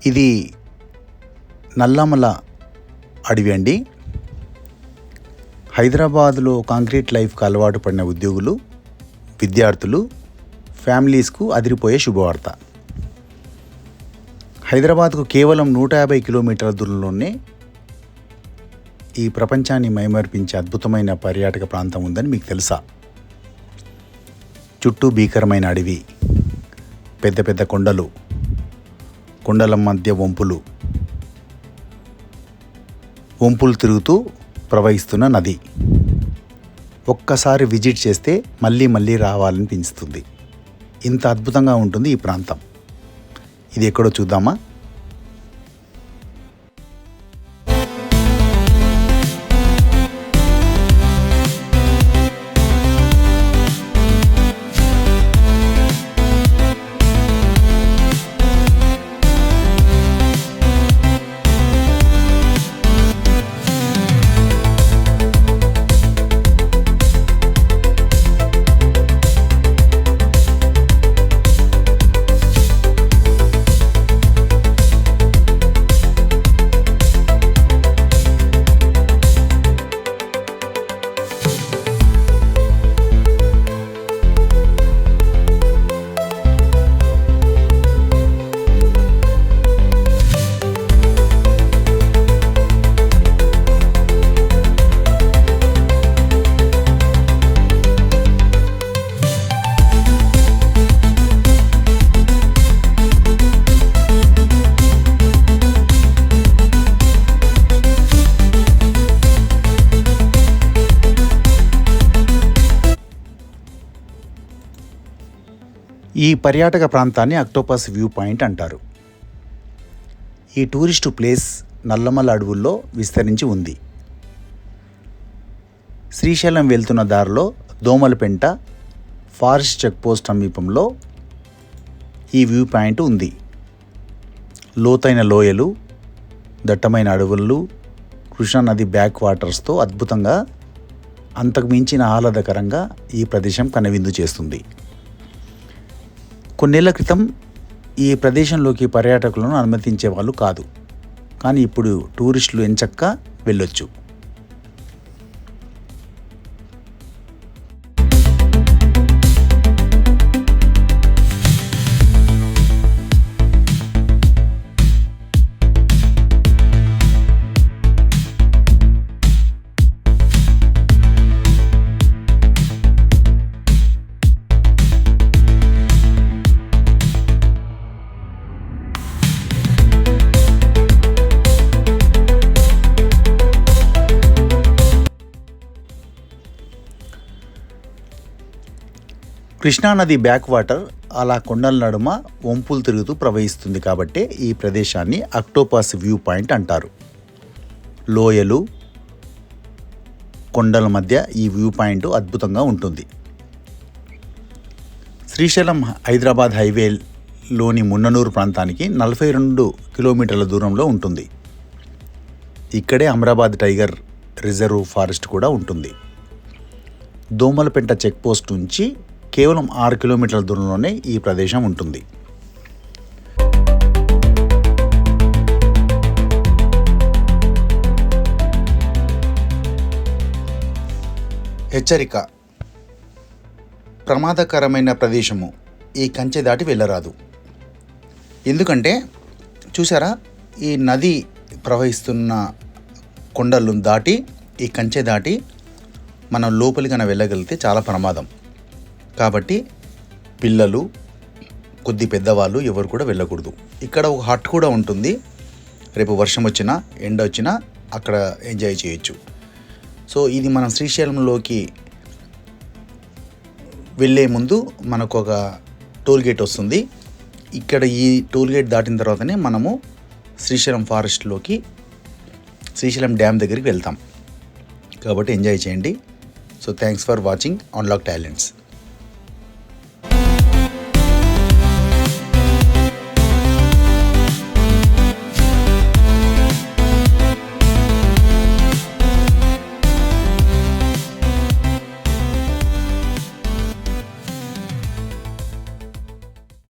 ఇది నల్లమల అడవి అండి. హైదరాబాద్లో కాంక్రీట్ లైఫ్కి అలవాటు పడిన ఉద్యోగులు, విద్యార్థులు, ఫ్యామిలీస్కు అదిరిపోయే శుభవార్త. హైదరాబాద్కు కేవలం 150 కిలోమీటర్ల దూరంలోనే ఈ ప్రపంచాన్ని మైమర్పించే అద్భుతమైన పర్యాటక ప్రాంతం ఉందని మీకు తెలుసా? చుట్టూ భీకరమైన అడవి, పెద్ద పెద్ద కొండలు, కొండల మధ్య వంపులు తిరుగుతూ ప్రవహిస్తున్న నది. ఒక్కసారి విజిట్ చేస్తే మళ్ళీ మళ్ళీ రావాలనిపిస్తుంది. ఇంత అద్భుతంగా ఉంటుంది ఈ ప్రాంతం. ఇది ఎక్కడో చూద్దామా? ఈ పర్యాటక ప్రాంతాన్ని అక్టోపస్ వ్యూ పాయింట్ అంటారు. ఈ టూరిస్టు ప్లేస్ నల్లమల అడవుల్లో విస్తరించి ఉంది. శ్రీశైలం వెళ్తున్న దారిలో దోమలపెంట ఫారెస్ట్ చెక్పోస్ట్ సమీపంలో ఈ వ్యూ పాయింట్ ఉంది. లోతైన లోయలు, దట్టమైన అడవులు, కృష్ణానది బ్యాక్ వాటర్స్తో అద్భుతంగా, అంతకు మించిన ఆహ్లాదకరంగా ఈ ప్రదేశం కనువిందు చేస్తుంది. కొన్నేళ్ల క్రితం ఈ ప్రదేశంలోకి పర్యాటకులను అనుమతించే వాళ్ళు కాదు, కానీ ఇప్పుడు టూరిస్టులు ఎంచక్కా వెళ్ళొచ్చు. కృష్ణానది బ్యాక్ వాటర్ అలా కొండల నడుమ వంపులు తిరుగుతూ ప్రవహిస్తుంది కాబట్టి ఈ ప్రదేశాన్ని అక్టోపస్ వ్యూ పాయింట్ అంటారు. లోయలు, కొండల మధ్య ఈ వ్యూ పాయింట్ అద్భుతంగా ఉంటుంది. శ్రీశైలం హైదరాబాద్ హైవేలోని మున్ననూరు ప్రాంతానికి 42 కిలోమీటర్ల దూరంలో ఉంటుంది. ఇక్కడే అమరాబాద్ టైగర్ రిజర్వ్ ఫారెస్ట్ కూడా ఉంటుంది. దోమలపెంట చెక్ పోస్ట్ నుంచి కేవలం 6 కిలోమీటర్ల దూరంలోనే ఈ ప్రదేశం ఉంటుంది. హెచ్చరిక: ప్రమాదకరమైన ప్రదేశము, ఈ కంచె దాటి వెళ్ళరాదు. ఎందుకంటే చూసారా, ఈ నది ప్రవహిస్తున్న కొండలను దాటి, ఈ కంచె దాటి మనం లోపలికైనా వెళ్ళగలిగితే చాలా ప్రమాదం. కాబట్టి పిల్లలు, కొద్ది పెద్దవాళ్ళు ఎవరు కూడా వెళ్ళకూడదు. ఇక్కడ ఒక హట్ కూడా ఉంటుంది. రేపు వర్షం వచ్చినా, ఎండ వచ్చినా అక్కడ ఎంజాయ్ చేయొచ్చు. సో ఇది మనం శ్రీశైలంలోకి వెళ్ళే ముందు మనకు ఒక టోల్ గేట్ వస్తుంది. ఇక్కడ ఈ టోల్ గేట్ దాటిన తర్వాతనే మనము శ్రీశైలం ఫారెస్ట్లోకి, శ్రీశైలం డ్యామ్ దగ్గరికి వెళ్తాం. కాబట్టి ఎంజాయ్ చేయండి. So thanks for watching unlock talents.